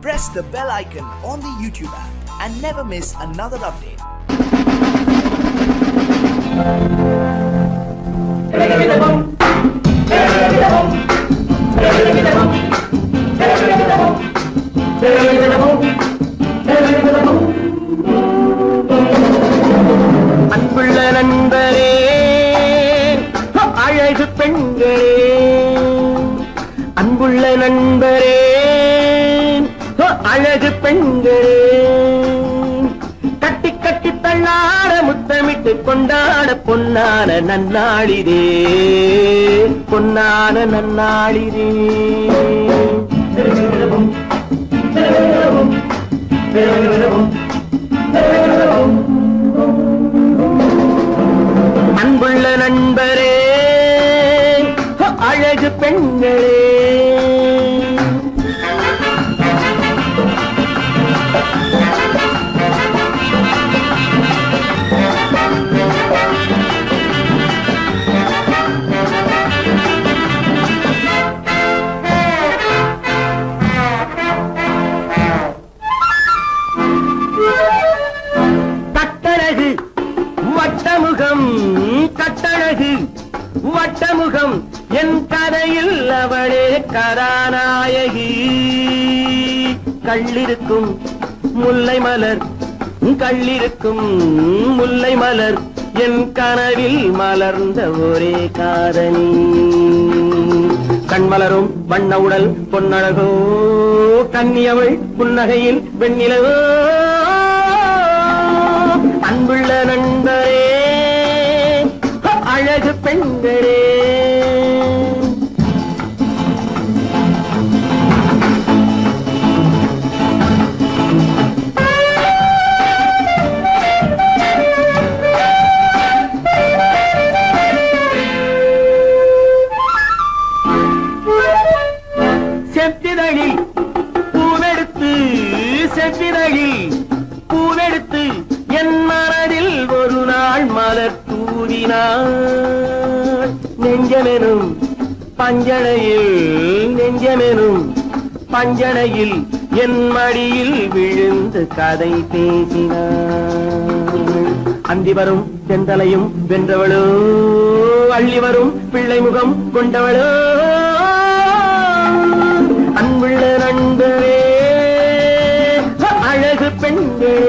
Press the bell icon on the YouTube app and never miss another update. அன்புள்ள நண்பரே, அழகு பெண்களே, அன்புள்ள நண்பரே, அழகு பெண்களே, கட்டி கட்டி தள்ளாட முத்தமிட்டு கொண்டாட பொன்னான நன்னாளிதே, பொன்னான நன்னாளிதே. அன்புள்ள நண்பரே, அழகு பெண்களே, கட்டழகு வட்டமுகம், கட்டழகு வட்டமுகம், என் கதையில் அவளே கதாநாயகி. கள்ளிருக்கும் முல்லை மலர், கள்ளிருக்கும் முல்லை மலர், என் கனவில் மலர்ந்த ஒரே காதலி. கண்மலரும் வண்ண உடல் பொன்னழகோ, கன்னியவள் புன்னகையில் வெண்ணிலவோ. அன்புள்ள நண்பரே, அழகு பெண்களே, செத்திதழில் பூவெடுத்து, செத்திதழில் பூவெடுத்து, என் மனதில் ஒரு நாள் மலர் தூவினாள். நெஞ்சமெனும் பஞ்சனையில், நெஞ்சமெனும் பஞ்சனையில், என் மடியில் விழுந்து கதை பேசினாள். அந்தி வரும் செந்தலையும் வென்றவளோ, அள்ளி வரும் பிள்ளை முகம் கொண்டவளோ. அன்புள்ள நண்பரே, அழகு பெண்களே,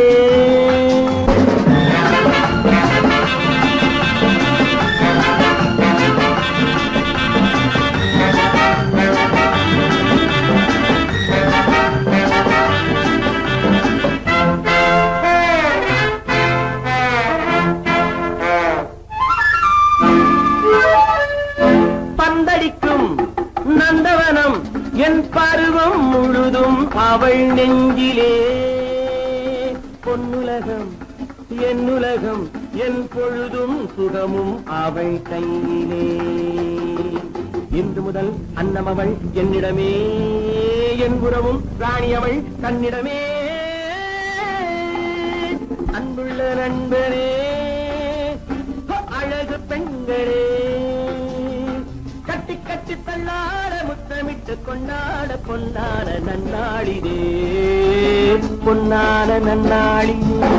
பந்தடிக்கும் நந்தவனம் என் பருவம் முழுதும் அவள் நெஞ்சிலே. பொன்னுலகம் என்னுலகம், என் பொழுதும் சுகமும் அவள் கையிலே. இன்று முதல் அன்னம் அவள் என்னிடமே, என் புறமும் ராணி அவள் தன்னிடமே. அன்புள்ள நண்பரே, அழகு பெண்களே, கட்டி கட்டி தள்ளாட முத்தமிட்டு கொண்டாட பொன்னான நன்னாளிதே, பொன்னான நன்னாளிதே.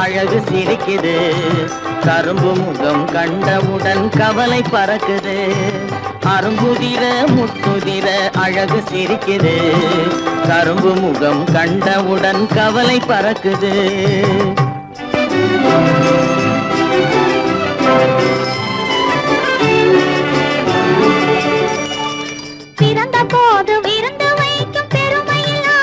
அழகு சிரிக்குது, கரும்பு முகம் கண்டவுடன் கவலை பறக்குது. அரும்புதிர முத்துதிர அழகு சிரிக்குது, கரும்பு முகம் கண்டவுடன் கவலை பறக்குது. பிறந்த போது விருந்து வைக்கும் பெருமையிலா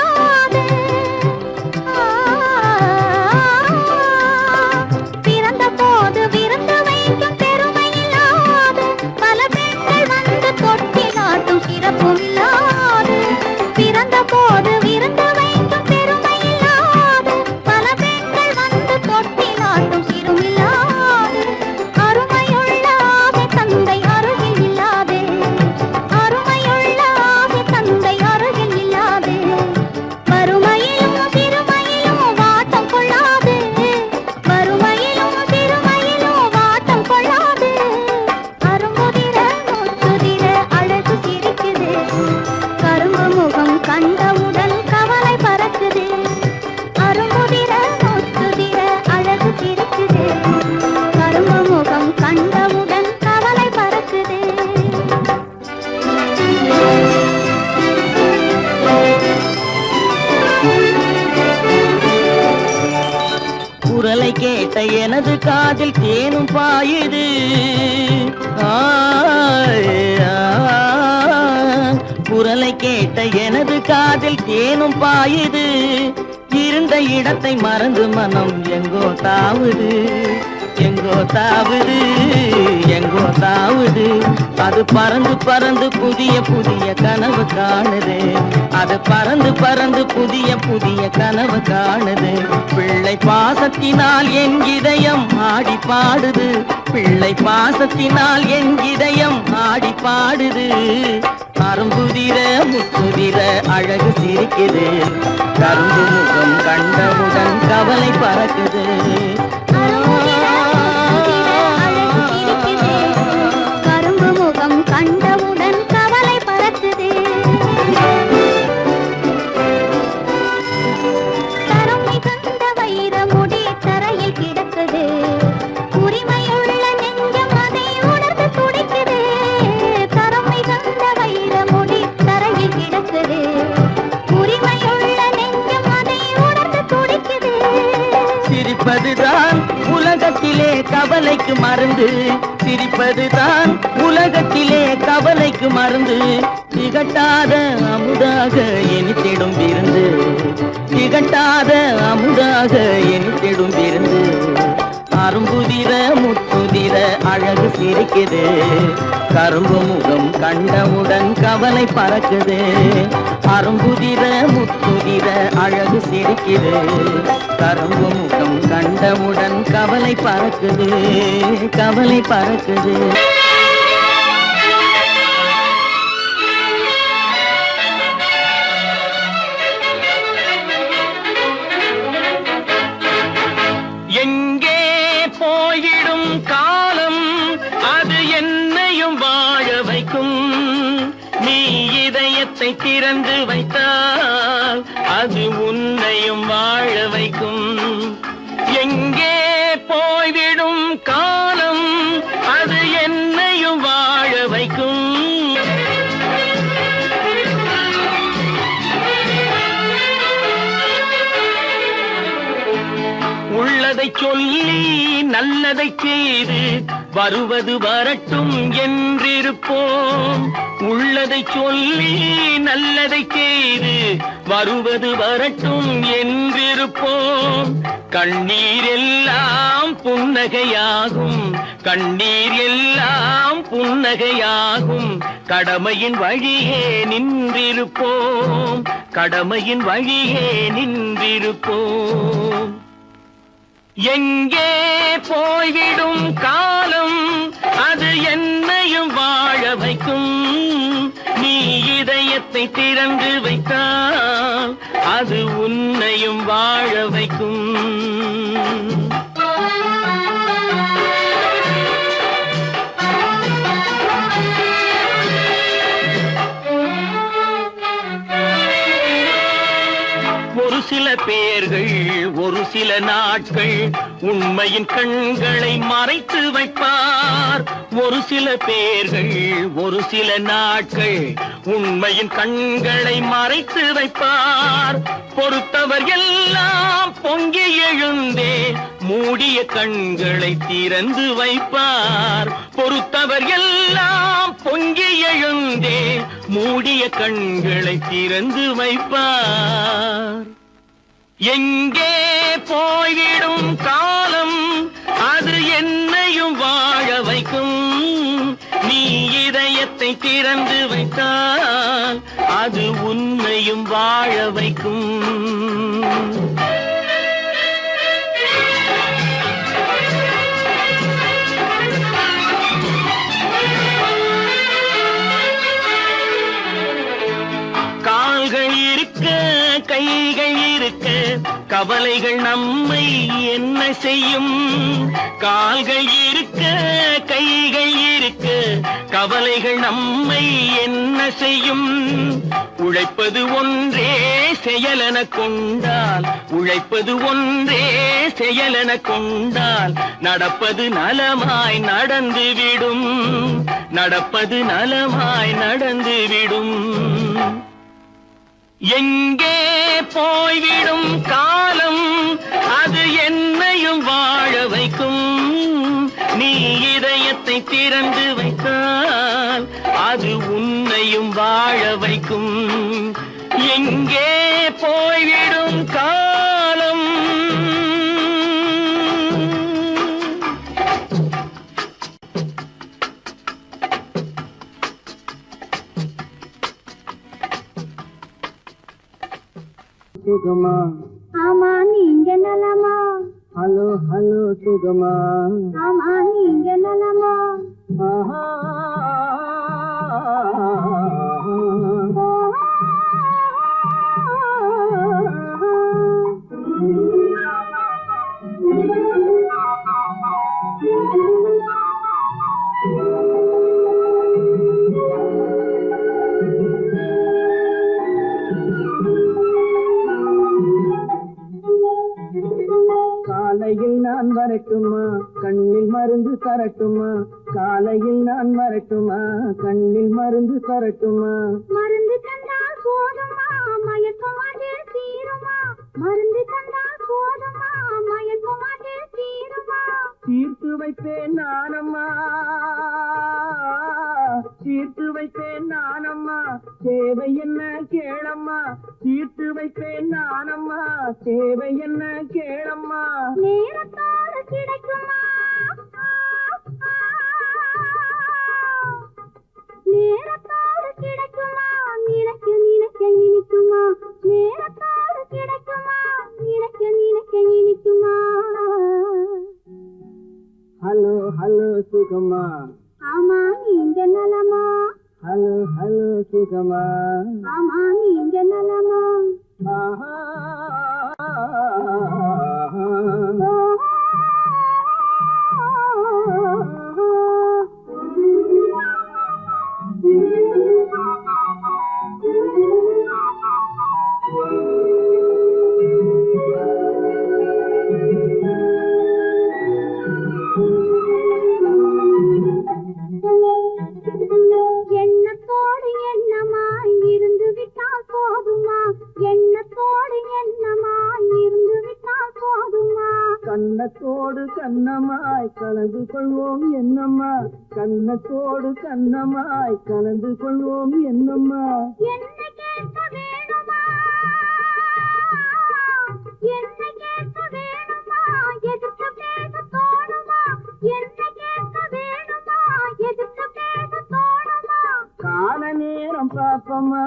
கண்டவுடன் கவலை பறக்குது. அரும்புதிர முத்துதிர அழகு சிரிக்குது. கரும்பு முகம் கண்டவுடன் கவலை பறக்குது. குரலை கேட்ட எனது காதில் தேனும் பாயுது. குரலை கேட்ட எனது காதில் தேனும் பாயுது. இருந்த இடத்தை மறந்து மனம் எங்கோ தாவுது, எங்கோ தாவுது, எங்கோ தாவுது. அது பறந்து பறந்து புதிய புதிய கனவு காணுது. அது பறந்து பறந்து புதிய புதிய கனவு காணுது. பிள்ளை பாசத்தினால் என் இதயம் ஆடி பாடுது. பிள்ளை பாசத்தினால் என் இதயம் ஆடி பாடுது. அரும்புதிர முத்துதிர அழகு சிரிக்குது. கரும்பு முகம் கண்டவுடன் கவலை பறக்குது. கரும்பு முகம் கண்டவுடன் கவலை பறக்குது. தரம் மிகுந்த வைரமுடி தரையில் கிடக்குது. உரிமையுள்ள நெஞ்சம் அதை உணர்ந்து துடிக்குது. தரம் மிகுந்த வைரமுடி தரையில் கிடக்குது. உரிமையுள்ள நெஞ்சம் அதை உணர்ந்து துடிக்குது. சிரிப்பதுதான் உலகத்திலே கவலைக்கு மருந்து. சிரிப்பதுதான் உலகத்திலே கவலைக்கு மருந்து. திகட்டாத அமுதாக இனித்திடும் விருந்து. திகட்டாத அமுதாக இனித்திடும் விருந்து. அரும்புதிர முத்துதிர அழகு சிரிக்குது. கரும்பு முகம் கண்டவுடன் கவலை பறக்குது. அரும்புதிர முத்துதிர அழகு சிரிக்குது. கரும்பு முகம் கண்டவுடன் கவலை பறக்குது, கவலை பறக்குது. எங்கே போயிடும் காலம் அது என்னையும் வாழ வைக்கும். நீ இதயத்தை திறந்து வைத்தால் அது உன்னையும் வாழ வைக்கும். எங்கே போய்விடும் காலம் அது என்னையும் வாழ வைக்கும். உள்ளதை சொல்லி நல்லதை செய்து வருவது வரட்டும் என்றிருப்போம். உள்ளதை சொல்லி நல்லதை செய்து வருவது வரட்டும் என்றிருப்போம். கண்ணீர் எல்லாம் புன்னகையாகும், கண்ணீர் எல்லாம் புன்னகையாகும். கடமையின் வழியே நின்றிருப்போம், கடமையின் வழியே நின்றிருப்போம். எங்கே போய்விடும் காலம் அது என்னையும் வாழ வைக்கும். நீ இதயத்தை திறந்து வைத்தால் அது உன்னையும் வாழ வைக்கும். ஒரு சில பேர்கள் ஒரு சில நாட்கள் உண்மையின் கண்களை மறைத்து வைப்பார். ஒரு சில பேர்கள் ஒரு சில நாட்கள் உண்மையின் கண்களை மறைத்து வைப்பார். பொறுத்தவர் எல்லாம் பொங்கி எழுந்தே மூடிய கண்களை திறந்து வைப்பார். பொறுத்தவர் எல்லாம் பொங்கி எழுந்தே மூடிய கண்களை திறந்து வைப்பார். எங்கே போய்விடும் காலம் அது என்னையும் வாழ வைக்கும். நீ இதயத்தை திறந்து வைத்தால் அது உன்னையும் வாழ வைக்கும். கால்கள் இருக்க கைகள் இருக்க கவலைகள் நம்மை என்ன செய்யும். கால்கள் இருக்க கைகள் இருக்க கவலைகள் நம்மை என்ன செய்யும்? உழைப்பது ஒன்றே செயலென கொண்டால், உழைப்பது ஒன்றே செயலென கொண்டால், நடப்பது நலமாய் நடந்துவிடும், நடப்பது நலமாய் நடந்துவிடும். எங்கே போய்விடும் காலம், அது என்னையும் வாழ வைக்கும். நீ இதயத்தை திறந்து வைத்தால், அது உன்னையும் வாழ வைக்கும். எங்கே போய்விடும் காலம். சுகமா? ஆமா நீங்க நலமா? ஹலோ ஹலோ சுகமா? ஆமா நீங்க நலமா? ஆஹா. காலையில் நான் வரட்டுமா, கண்ணில் மருந்து தரட்டுமா? காலையில் நான் வரட்டுமா, கண்ணில் மருந்து தரட்டுமா? மருந்து தந்தால் போதுமா, மயக்கமாதே தீருமா? மருந்து தந்தால் போதுமா, மயக்கமாதே தீருமா? தீர்த்து வைப்பேன் நானம்மா, தீர்த்து வைப்பேன் நானம்மா, தேவை என்ன கேளம்மா? தீர்த்து வைப்பேன் நானம்மா, தேவை என்ன கேளம்மா? நேரத்தோடு கிடைக்குமா? நேரத்தோடு கிடைக்குமா? நினைக்க நினைக்க இனிக்குமா? நேரத்தோடு கிடைக்குமா? நினைக்க நினைக்க இனிக்குமா? ஹலோ ஹலோ சுகமா? ஆமா நீங்க நலமா? ஹலோ ஹலோ சுகமா? ஆமா நீங்க நலமா? ஆஹா. எண்ணத்தோடு எண்ணமாய் இருந்து விட்டால் போதுமா? எண்ணத்தோடு எண்ணமாய் இருந்து விட்டால் போதுமா? கண்ணத்தோடு கண்ணமாய் கலந்து கொள்வோம் என்னம்மா? கண்ணத்தோடு கண்ணமாய் கலந்து கொள்வோம் என்னம்மா? என்னை கேட்க வேணுமா? என்னை கேட்க வேணுமா? எதிர்த்து பேச தோணுமா? என்னை கேட்க வேணுமா? எதிர்த்து பேச தோணுமா? கால நேரம் பாப்பமா,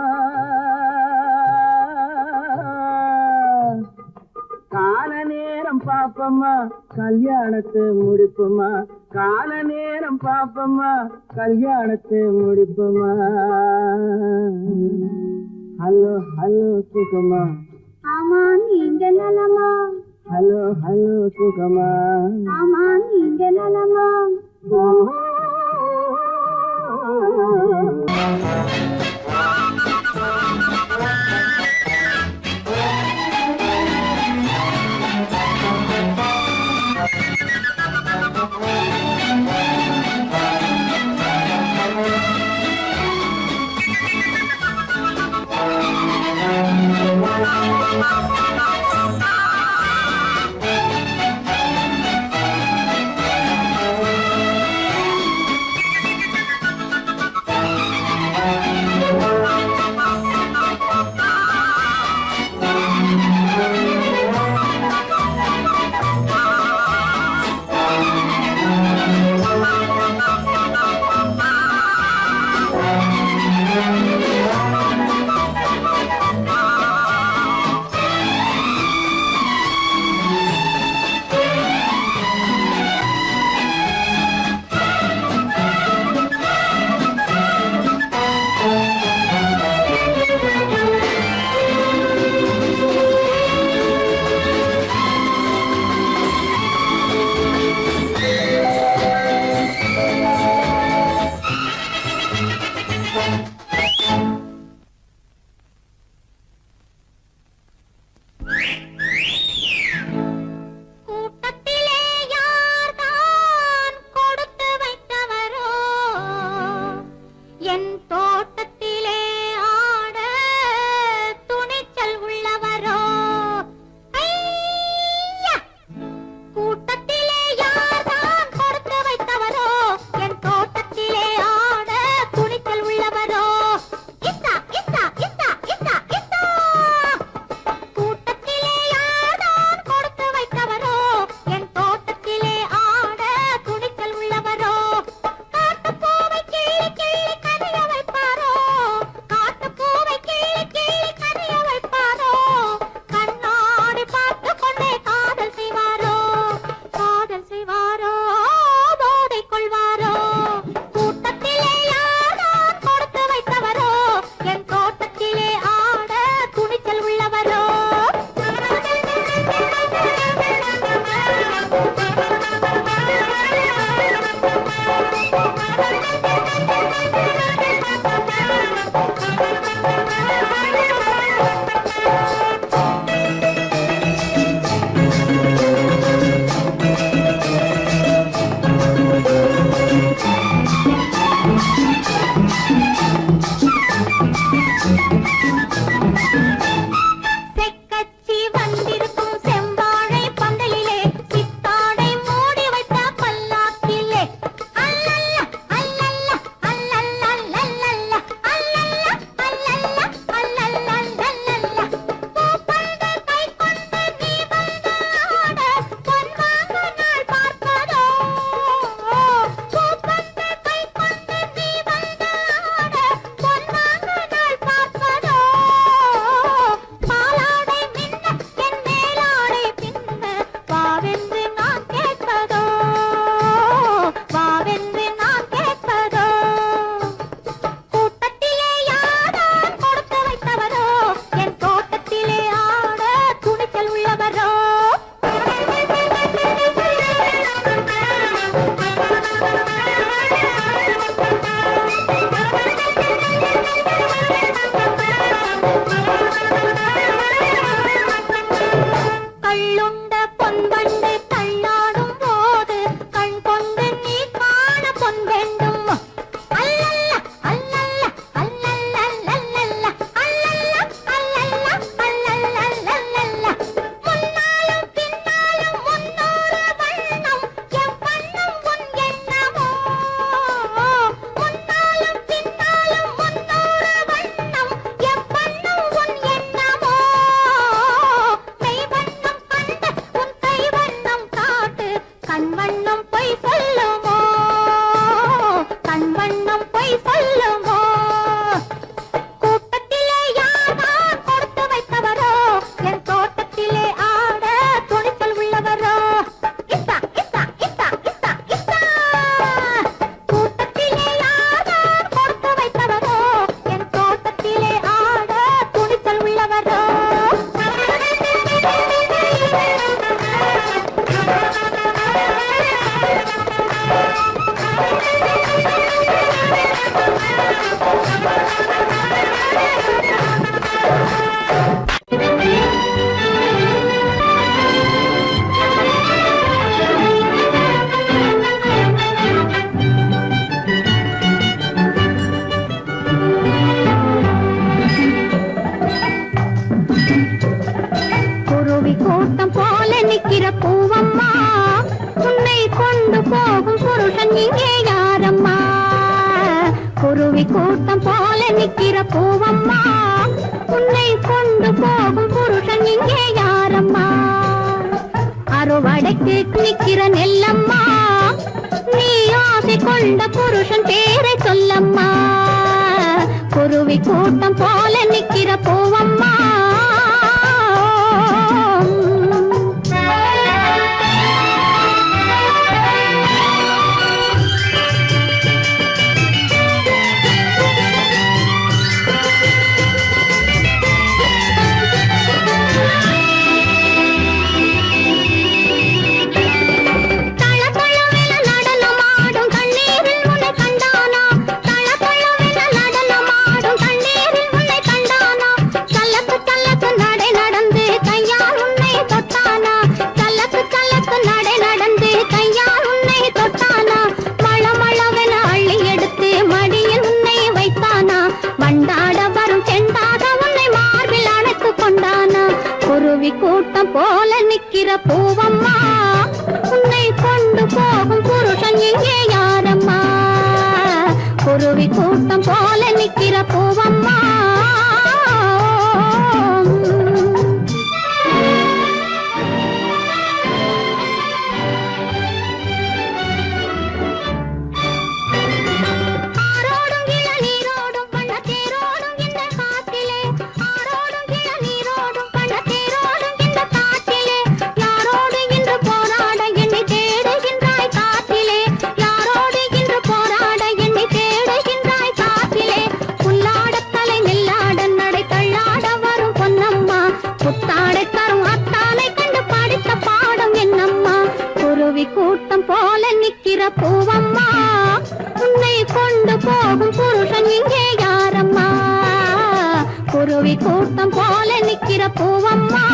கால நேரம் பாப்பமா, கல்யாணத்தை முடிப்போமா? கால நேரம் பாப்பமா, கல்யாணத்தை முடிப்போமா? ஹலோ ஹலோ சுகமா? ஆமா நீங்க நலமா? ஹலோ ஹலோ சுகமா? ஆமா நீங்க நலமா? நிற்கிற பூவம்மா உன்னை கொண்டு போகும் புருஷன் இங்கே யாரம்மா குருவி கூட்டம் போல நிற்கிற பூவம்மா உன்னை கொண்டு போகும் புருஷன் இங்கே யாரம்மா அறுவடைக்கு நிற்கிற நெல்லம்மா நீ ஆசை கொண்ட புருஷன் பேரை சொல்லம்மா குருவி கூட்டம் போல நிற்கிற பூவம்மா கூட்டம் போல நிற்கிற பூவம்மா உன்னை கொண்டு போகும் புருஷன் இங்கே யாரம்மா குருவி கூட்டம் போல நிற்கிற பூவம்மா கூட்டம் போல நிற்கிற பூவம்மா உன்னை கொண்டு போகும் புருஷன் இங்கே யாரம்மா குருவி கூட்டம் போல நிற்கிற பூவம்மா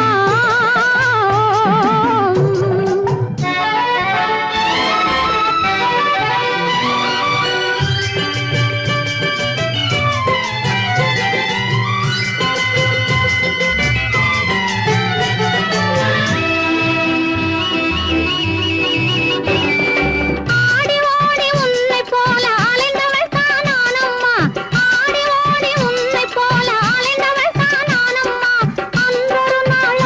நாள்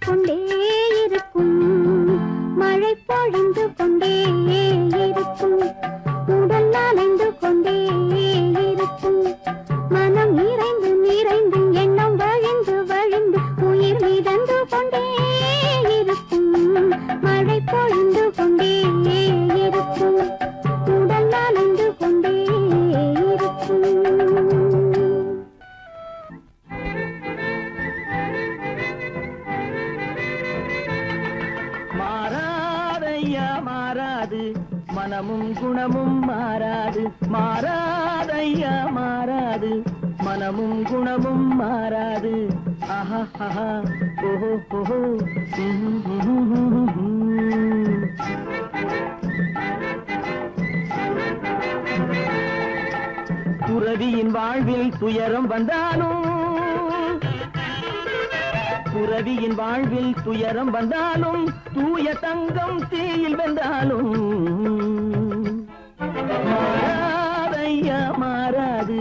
கொண்டே இருக்கும், மழை பொழிந்து கொண்டே இருக்கும், உடல் நனைந்து கொண்டே இருக்கும், மனம் நிறைந்து நிறைந்து எண்ணம் வழிந்து வழிந்து உயிர் மிதந்து கொண்டே இருக்கும், மழை பொழிந்து கொண்டே இருக்கும், உடல் நனைந்து கொண்டே இருக்கும். மாறாதையா மாறாது, மனமும் குணமும் மாறாது, மாறாதையா மாறாது, மனமும் குணமும் மாறாது. ஆஹா ஆஹா ஓஹோ ஓஹோ. துறவியின் வாழ்வில் துயரம் வந்தாலும், துறவியின் வாழ்வில் துயரம் வந்தாலும், தூய தங்கம் தீயில் வென்றாலும் மாறாதையா மாறாது,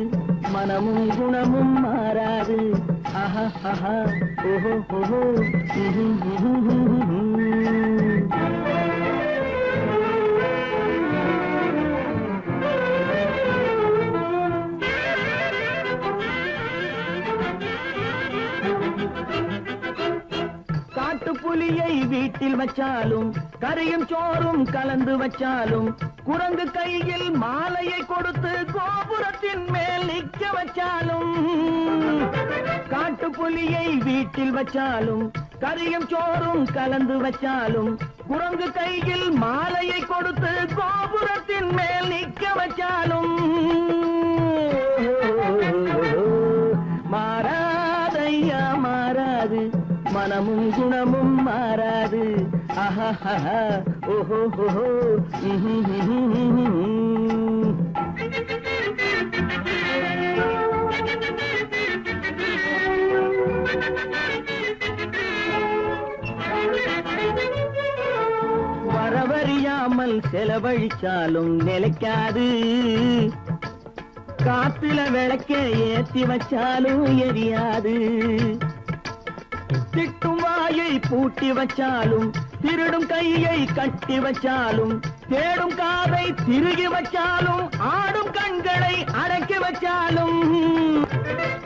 மனமும் குணமும் மாறாது. ஆஹா ஆஹா ஓஹோ ஓஹோ. காட்டுப்புலியை வீட்டில் வச்சாலும், கறியும் சோறும் கலந்து வச்சாலும், குரங்கு கையில் மாலையை கொடுத்து கோபுரத்தின் மேல் நிற்க வச்சாலும், காட்டுப்புலியை வீட்டில் வச்சாலும், கறியும் சோறும் கலந்து வச்சாலும், குரங்கு கையில் மாலையை கொடுத்து கோபுரத்தின் மேல் நிற்க வச்சாலும் மாறாதையா மாறாது, மனமும் குணமும் மாறாது. ஆஹா ஆஹா ஓஹோ ஓஹோ. வரவறியாமல் செலவழிச்சாலும் நிலைக்காது, காத்துல விளக்க ஏத்தி வச்சாலும் எரியாது, திட்டும் வாயை பூட்டி வச்சாலும், திருடும் கையை கட்டி வச்சாலும், தேடும் காதை திருகி வச்சாலும், ஆடும் கண்களை அடக்கி வச்சாலும்,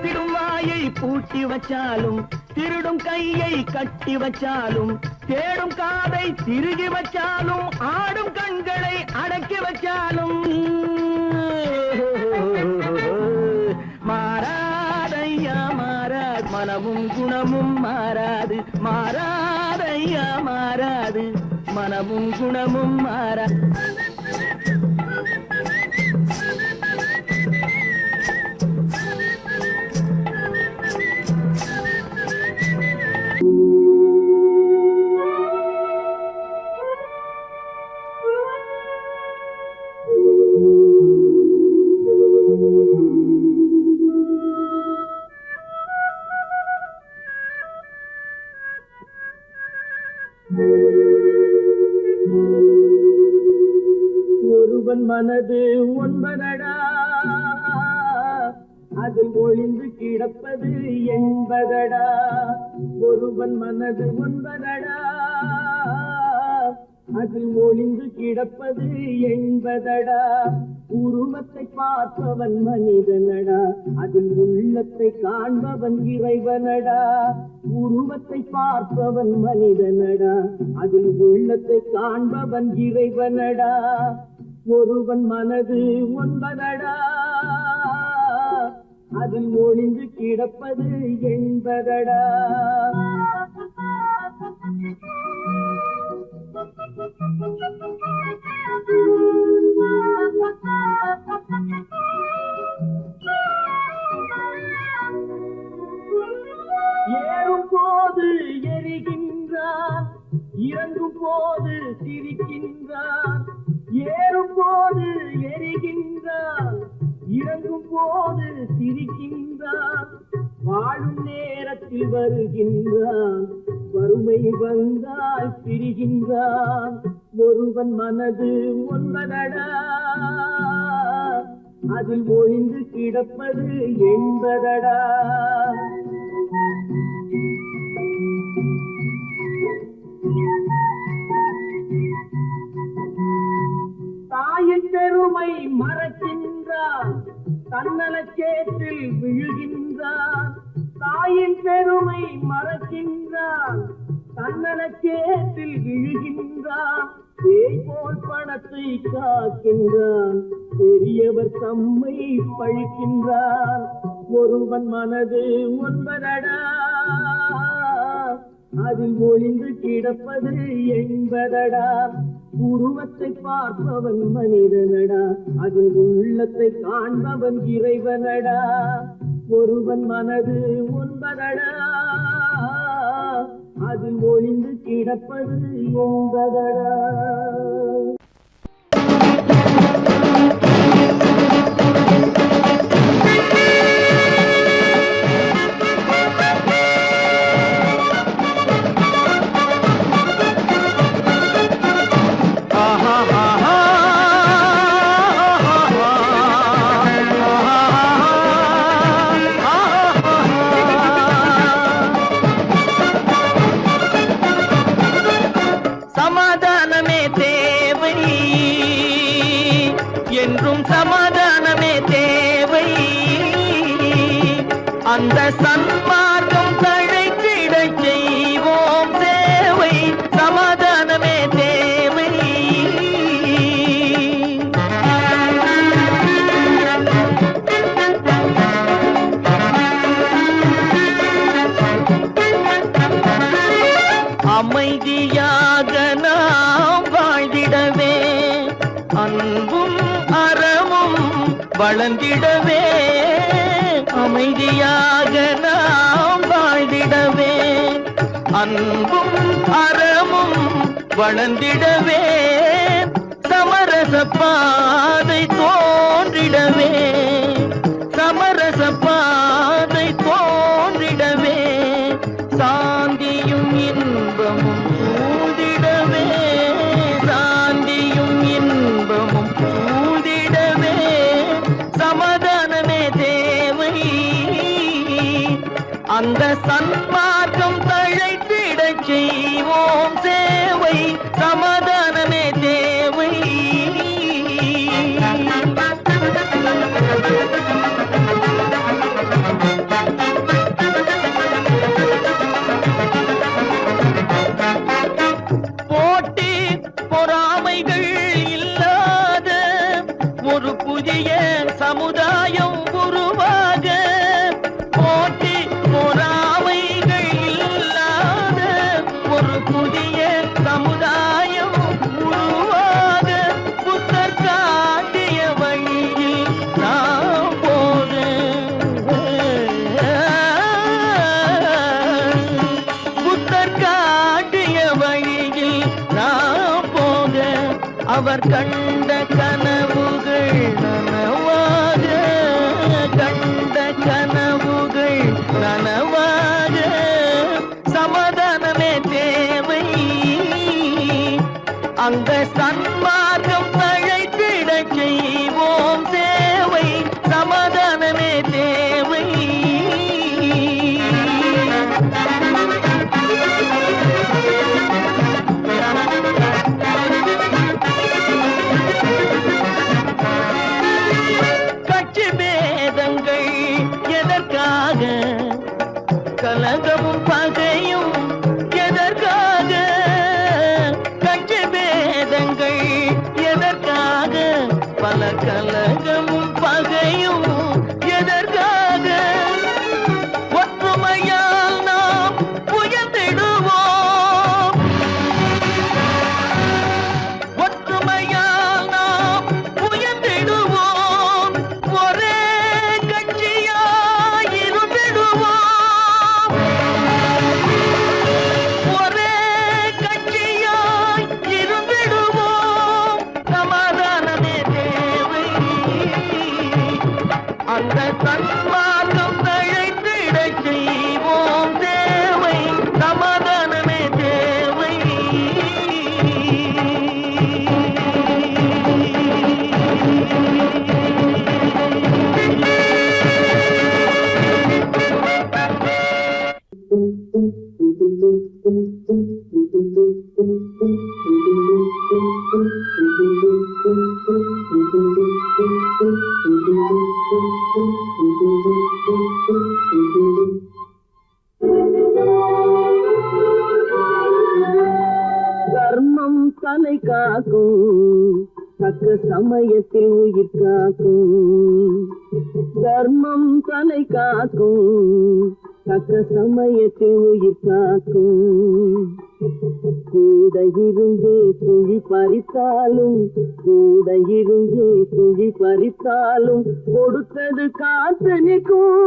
திடும் வாயை பூட்டி வச்சாலும், திருடும் கையை கட்டி வச்சாலும், தேடும் காதை திருகி வச்சாலும், ஆடும் கண்களை அடக்கி வச்சாலும் மாறாதையா மாறாது, மனமும் குணமும் மாறாது, மாறாதையா மாறாது, மனமும் குணமும் மாறாது. ஒருவன் மனது ஒன்பதடா, அதில் ஒளிந்து கிடப்பது என்பதடா. ஒருவன் மனது ஒன்பதடா, அதில் ஒளிந்து கிடப்பது என்பதடா. உருவத்தை பார்ப்பவன் மனிதனடா, அதில் உள்ளத்தை காண்பவன் இறைவனடா. உருவத்தை பார்ப்பவன் மனிதனடா, அதில் உள்ளத்தை காண்பவன் இறைவனடா. ஒருவன் மனது ஒன்பதடா, அதில் ஒளிந்து கிடப்பது என்பதடா. ஏறும் போது எரிகின்றான், இறங்கும் போது சிரிக்கின்றான். ஏறும் போது எரிகின்றான், இறங்கும் போது சிரிக்கின்றான். வாழும் நேரத்தில் வருகின்றான், வறுமை வந்தால் பிரிகின்றான். ஒருவன் மனது ஒன்பதடா, அதில் ஒளிந்து கிடப்பது என்பதடா. பணக்கேட்டில் விழுகின்றான், பேய் போல் பணத்தை காக்கின்றான், பெரியவர் தம்மை பழிக்கின்றான். ஒருவன் மனது ஒன்பதடா, அதில் ஒளிந்து கிடப்பது என்பதடா. உருவத்தை பார்ப்பவன் மனிதனடா, அதில் உள்ளத்தை காண்பவன் இறைவனடா. ஒருவன் மனது ஒன்பதடா, அதில் ஒளிந்து கிடப்பது என்பதடா. சமாதானமே தேவை என்றும் சமாதானமே தேவை. அந்த சன்மார்க்கம் தழைத்திட செய்வோம் சேவை. சமாதானமே தேவை. அமைதியாக நாம் வாழ்ந்திடவே, அன்பும் அறமும் வளர்ந்திடவே. அமைதியாக நாம் வாழ்ந்திடவே, அன்பும் அறமும் வளர்ந்திடவே. சமரச பாதை தோன்றிடவே, சமரச பாதை தோன்றிடவே. சாந்தியும் இன்பமும் சூழ்ந்திடவே, சாந்தியும் இன்பமும் சூழ்ந்திடவே. சமாதானமே தேவை. அந்த சன்மார்க்கம் தழைத்திட செய்வோம் சேவை. சமாதானமே தேவை. போட்டி பொறாமைகள் இல்லாத ஒரு புதிய சமுதாயம் உருவாக. போட்டி பொறாமைகள் இல்லாத ஒரு புதிய சமுதாயம் உருவாக. புத்தர் காட்டிய வழியில் நாம் போக, புத்தர் காட்டிய வழியில் நாம் போக. அவர் கண்ட கனவுகள் நனவாக, கண்ட கனவுகள் நனவாக. சமாதானமே தேவை. அந்த சன்மார்க்கம் தழைத்திட செய்வோம் சேவை. சமாதானமே தேவை. கட்சி பேதங்கள் எதற்காக, கலகமும் பகையும் எதற்காக. கட்சி பேதங்கள் எதற்காக, பல கலகமும் பகையும் எதற்காக. ஒற்றுமையால் நாம் உயர்ந்திடுவோம், ஒற்றுமையால் நாம் உயர்ந்திடுவோம். ஒரே கட்சியாய் இருந்திடுவோம், ஒரே கட்சியாய் இருந்திடுவோம். சமாதானமே தேவை. அந்த சன்மார்க்கம் தழைத்திட செய்வோம் தேவை. சமாதானமே தேவை. தன்னை காக்கும் தக்க சமயத்தில் உயிர் காக்கும் தர்மம் தன்னை காக்கும் தக்க சமயத்தில் உயிர் காக்கும் கூட இருந்தே குழி பறித்தாலும் கூட இருந்தே குழி பறித்தாலும் கொடுத்தது காத்து நிற்கும்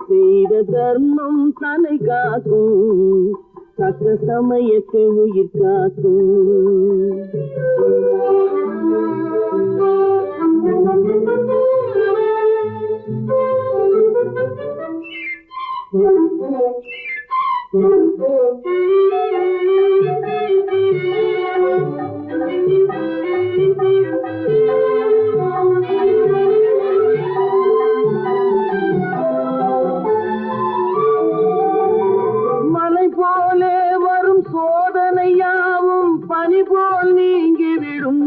செய்த தர்மம் தன்னை காக்கும் தக்க சமயத்தில் உயிர் காக்கும் மலை போலே வரும் சோதனையாவும் பனி போல் நீங்கிவிடும்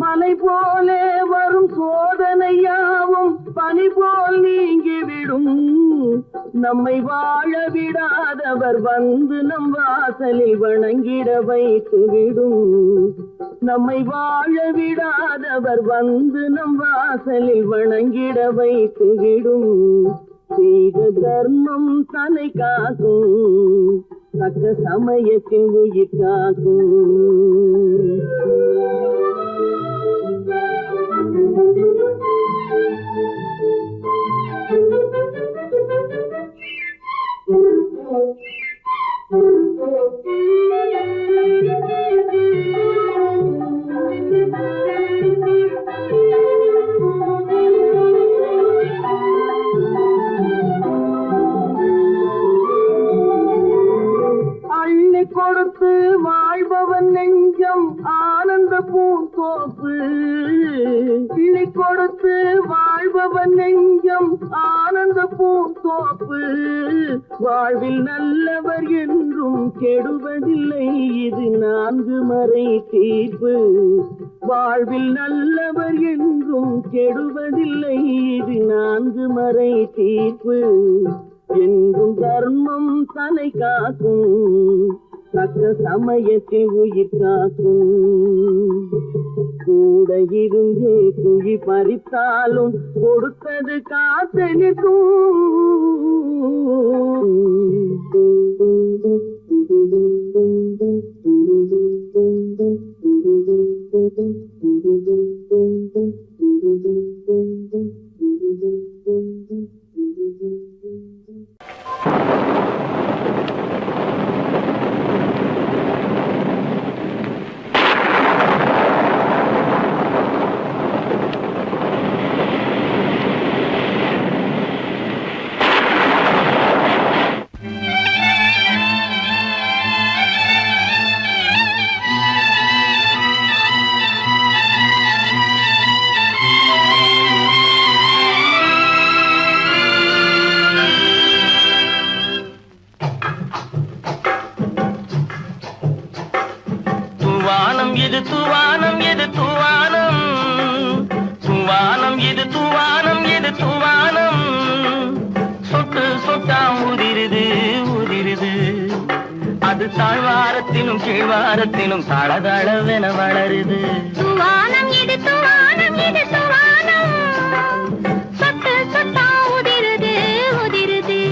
மலை போலே வரும் சோதனையாவும் பனி போல் நீங்கிவிடும் நம்மை வாழ விடாதவர் வந்து நம் வாசலில் வணங்கிட வைத்துவிடும் நம்மை வாழ விடாதவர் வந்து நம் வாசலில் வணங்கிட வைத்துவிடும் செய்த தர்மம் தன்னை காக்கும் தக்க சமயத்தில் உயிர் காக்கும் அள்ளி கொடுத்து வாழ்பவன் நெஞ்சம் ஆனந்த பூந்தோப்பு கிள்ளி கொடுத்து வாழ்பவன் நெஞ்சம் ஆனந்த பூந்தோப்பு வாழ்வில் நல்லவர் என்றும் கெடுவதில்லை இது 4 மறை தீர்ப்பு வாழ்வில் நல்லவர் என்றும் கெடுவதில்லை இது 4 மறை தீர்ப்பு என்றும் தர்மம் தன்னை காக்கும் தக்க சமயத்தில் உயிர் காக்கும் கூட இருந்தே குழி பறித்தாலும் கொடுத்தது காத்து தாழ்வாரத்திலும் கீழ்வாரத்திலும் தளதளவென வளருது துவானம் இது துவானம் இது துவானம் சொட்டு சொட்டா உதிருது உதிருது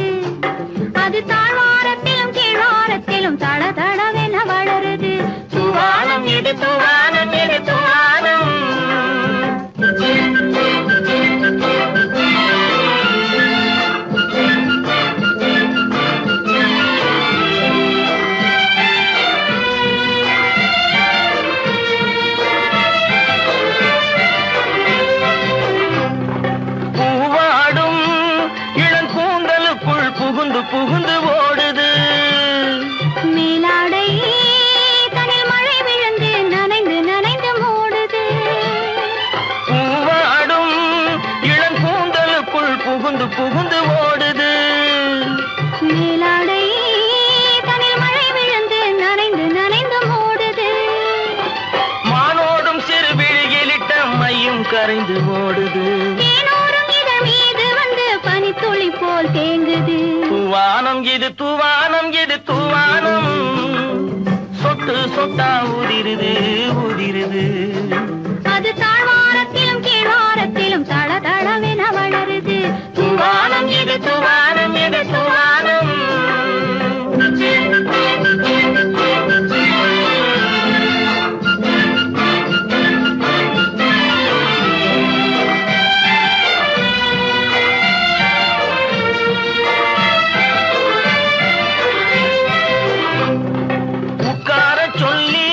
அது தாழ்வாரத்திலும் கீழ்வாரத்திலும் தளதளவென வளருது துவானம் இது துவானம் இது துவானம் புகுந்து ஓடுது மேலாடை தனில் மழை விழுந்து நனைந்து நனைந்து மூடுது பூவாடும் இளம் கூந்தலுக்குள் புகுந்து புகுந்து ஓடுது மேலாடை தனில் மழை விழுந்து நனைந்து நனைந்து மூடுது மானோடும் சிறு விழியிலிட்ட மையும் கரைந்து ஓடுது தேனோரும் இதழ் மீது வந்து பனித்துளி போல் தேங்குது தூவானம் இது தூவானம் இது தூவானம் சொட்டு சொட்டா ஊதிருது ஊதிருது அது தாழ்வாரத்திலும் கீழ்வாரத்திலும் தள தளவென வளருது தூவானம் இது தூவானம் இது தூவானம் உட்கார சொல்லி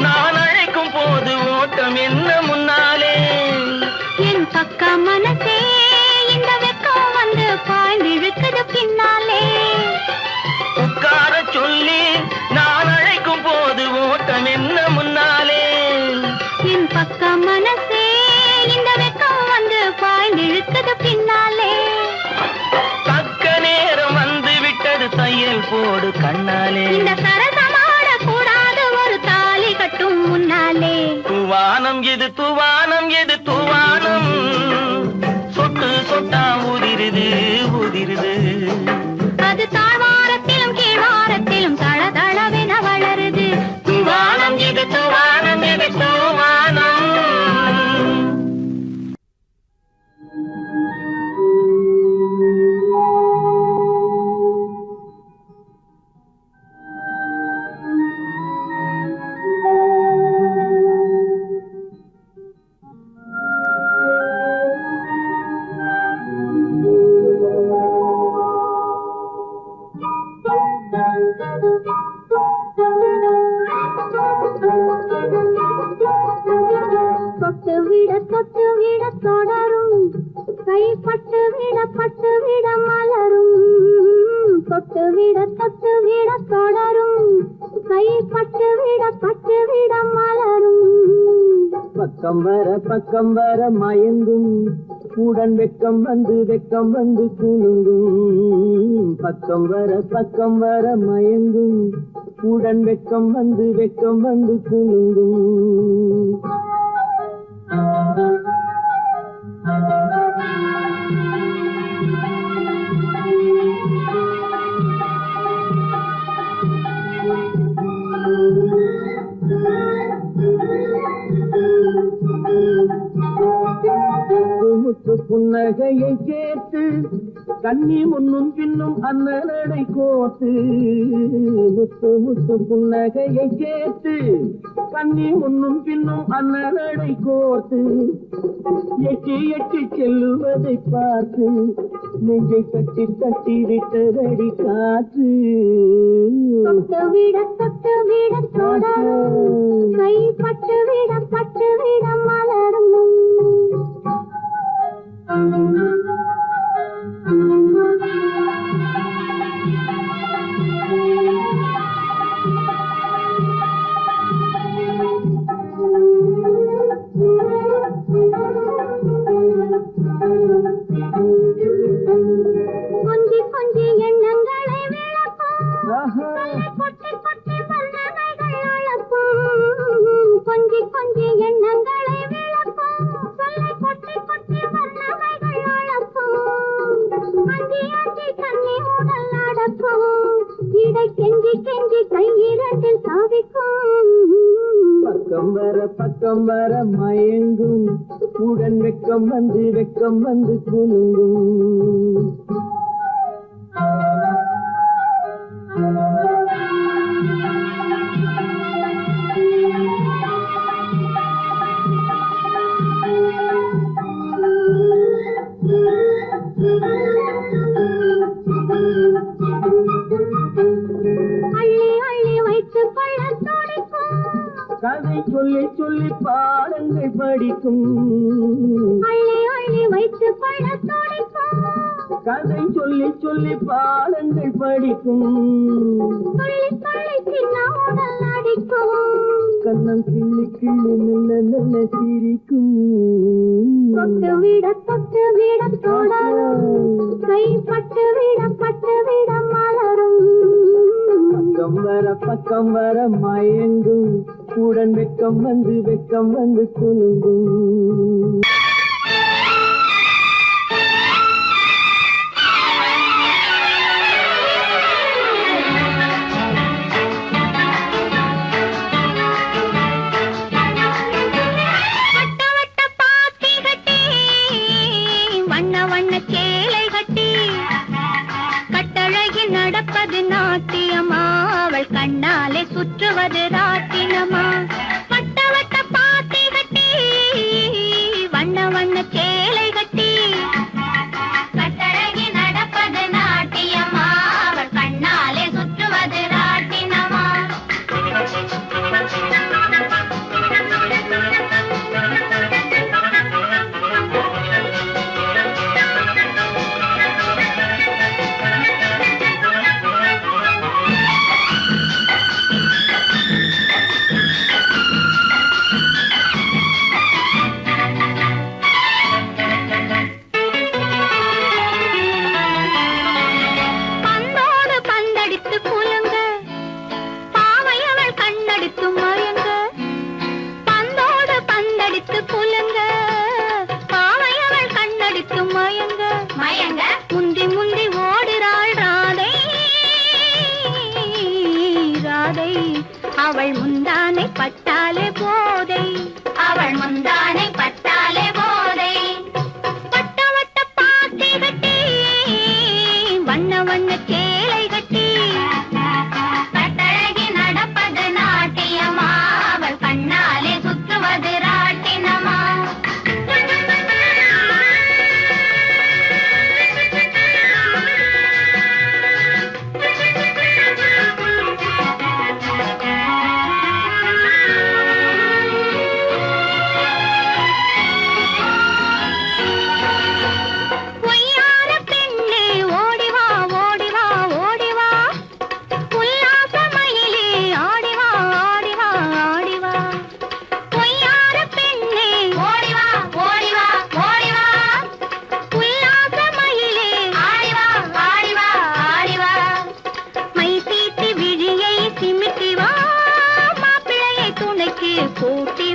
நான் அழைக்கும் போது ஓட்டம் என்ன முன்னாலே என் பக்க மனசே இந்த வெக்கம் வந்து பாய்ந்து இழுக்குது பின்னாலே உட்கார சொல்லி நான் அழைக்கும் போது ஓட்டம் என்ன முன்னாலே என் பக்க மனசே இந்த வெக்கம் வந்து பாய்ந்து இழுக்குது பின்னாலே தக்க நேரம் வந்து விட்டது தையல் போடு கண்ணாலே இந்த சரசமாட கூடாது ஒரு தாலி கட்டும் முன்னாலே தூவானம் இது தூவானம் இது தூவானம் சொட்டு சொட்டா ஊதிருது ஊதிருது அது தாழ்வாரத்திலும் கீழ்வாரத்திலும் தள தளவென வளருது தூவானம் இது தூவானம் இது தூவானம் தொட்டு விட தொடரும் கைப்பட்டு விட மலரும் தொட்டு விட தொடரும் கைப்பட்டு விட மலரும் பக்கம் வர மயங்கும் உடன் வெக்கம் வந்து குலுங்கும் பக்கம் வர மயங்கும் உடன் வெக்கம் வந்து குலுங்கும் முத்து புன்னகையை சேர்த்து கண்ணி முன்னும் பின்னும் அண்ணனடை கோத்து முத்து புன்னகையை சேர்த்து கண்ணி முன்னும் பின்னும் அண்ணனடை கோத்து எட்டி செல்லுவதை பார்த்து நெஞ்சை கட்டி விட்டதடி காற்று தொட்டு விட தொடரும் கைப்பட்டு விட மலரும் கொஞ்சி எண்ணங்களை விளக்கும் கொட்டி வண்ணனைகள் அளக்கும் கொஞ்சி எண்ணங்களை விளக்கும் சொல்லை கொட்டி வண்ணனைகள் அளக்கும் அஞ்சி தண்ணி உடல் அடக்கும் இடை கெஞ்சி கையிரண்டில் சாவிக்கும் பக்கம் வர மயங்கும் உடன் வெக்கம் வந்து குலுங்கும் அள்ளி வைத்து கொள்ள துடிக்கும் கதை சொல்லி பாடங்கள் படிக்கும் அள்ளி வைத்து கொள்ள துடிக்கும் கதை சொல்லி பாடங்கள் படிக்கும் சொல்லி சின்ன உடல் அடிக்கும் கண்ணம் கிள்ளி நல்ல சிரிக்கும் தொட்டு விட தொடரும் கைப்பட்டு விட மலரும் பக்கம் வர மயங்கும் உடன் வெக்கம் வந்து குலுங்கும் அவள் கண்ணாலே சுற்றுவது ராட்டினமா வட்ட வட்ட பாத்தி கட்டி வண்ண வண்ண சேலை கட்டி கட்டழகி நடப்பது நாட்டியமா அவள் கண்ணாலே சுற்றுவது ராட்டினமா அவள் முந்தானை பட்டாலே போதை அவள் முந்தானை பட்டாலே போதை வட்ட வட்ட பாத்தி கட்டி வண்ண வண்ண சேலை கட்டி கட்டழகி நடப்பது நாட்டியமா அவள் கண்ணாலே சுற்றுவது ராட்டினமா கூட்டி